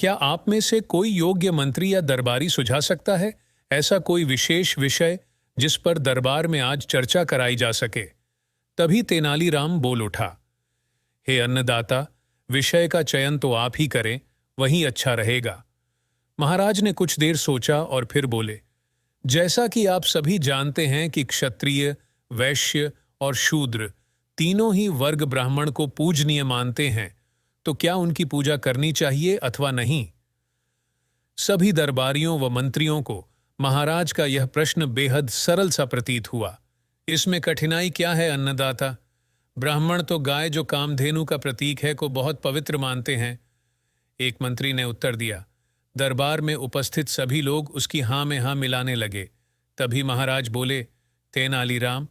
क्या आप में से कोई योग्य मंत्री या दरबारी सुझा सकता है ऐसा कोई विशेष विषय जिस पर दरबार में आज चर्चा कराई जा सके? तभी तेनालीराम बोल उठा। हे अन्नदाता, विषय का चयन तो आप ही करें, वही अच्छा रहेगा। महाराज ने कुछ देर सोचा और फिर बोले, जैसा कि आप सभी जानते हैं कि क्षत्रिय, वैश्य और शूद्र तीनों ही वर्ग ब्राह्मण को पूजनीय मानते हैं, तो क्या उनकी पूजा करनी चाहिए अथवा नहीं? सभी दरबारियों व मंत्रियों को महाराज का यह प्रश्न बेहद सरल सा प्रतीत हुआ। इसमें कठिनाई क्या है अन्नदाता? ब्राह्मण तो गाय जो कामधेनु का प्रतीक है को बहुत पवित्र मानते हैं। एक मंत्री ने उत्तर दिया। दरबार में उपस्थित सभी लोग उसकी हाँ में हाँ मिलाने लगे। तभी महाराज बोले, तेनालीराम,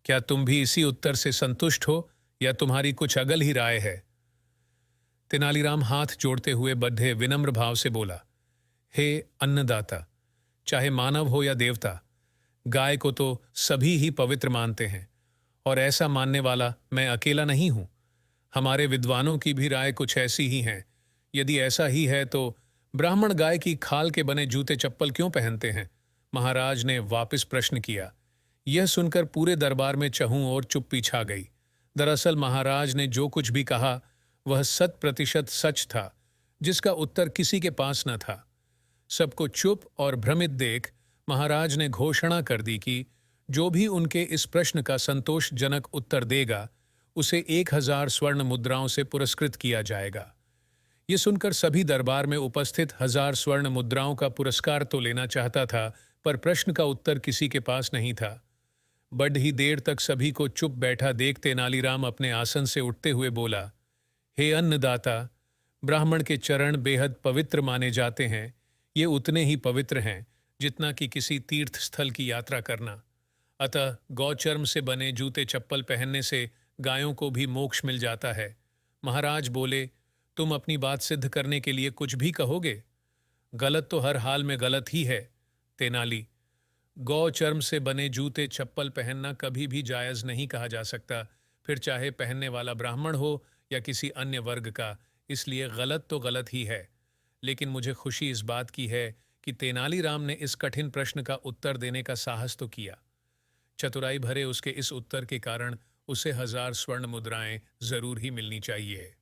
क्या तुम भी इसी उत्तर से संतुष्ट हो या तुम्हारी कुछ अगल ही राय है? तेनालीराम हाथ जोड़ते हुए बद्धे विनम्र भाव से बोला, हे अन्नदाता, चाहे मानव हो या देवता, गाय को तो सभी ही पवित्र मानते हैं और ऐसा मानने वाला मैं अकेला नहीं हूं। हमारे विद्वानों की भी राय कुछ ऐसी ही है। यदि ऐसा ही है तो ब्राह्मण गाय की खाल के बने जूते चप्पल क्यों पहनते हैं? महाराज ने वापस प्रश्न किया। यह सुनकर पूरे दरबार में चहूं और चुप्पी छा गई। दरअसल महाराज ने जो कुछ भी कहा वह 100% सच था, जिसका उत्तर किसी के पास न था। सबको चुप और भ्रमित देख महाराज ने घोषणा कर दी कि जो भी उनके इस प्रश्न का संतोषजनक उत्तर देगा उसे 1000 स्वर्ण मुद्राओं से पुरस्कृत किया जाएगा। ये सुनकर सभी दरबार में उपस्थित 1000 स्वर्ण मुद्राओं का पुरस्कार तो लेना चाहता था, पर प्रश्न का उत्तर किसी के पास नहीं था। बड़ी ही देर तक सभी को चुप बैठा देख तेनालीराम अपने आसन से उठते हुए बोला, हे अन्नदाता, ब्राह्मण के चरण बेहद पवित्र माने जाते हैं। ये उतने ही पवित्र हैं जितना कि किसी तीर्थ स्थल की यात्रा करना। अतः गौचर्म से बने जूते चप्पल पहनने से गायों को भी मोक्ष मिल जाता है। महाराज बोले, तुम अपनी बात सिद्ध करने के लिए कुछ भी कहोगे? गलत तो हर हाल में गलत ही है। तेनाली, गौचर्म से बने जूते चप्पल पहनना कभी भी जायज नहीं कहा जा सकता, फिर चाहे पहनने वाला ब्राह्मण हो या किसी अन्य वर्ग का। इसलिए गलत तो गलत ही है। लेकिन मुझे खुशी इस बात की है कि तेनालीराम ने इस कठिन प्रश्न का उत्तर देने का साहस तो किया। चतुराई भरे उसके इस उत्तर के कारण उसे 1000 स्वर्ण मुद्राएं जरूर ही मिलनी चाहिए।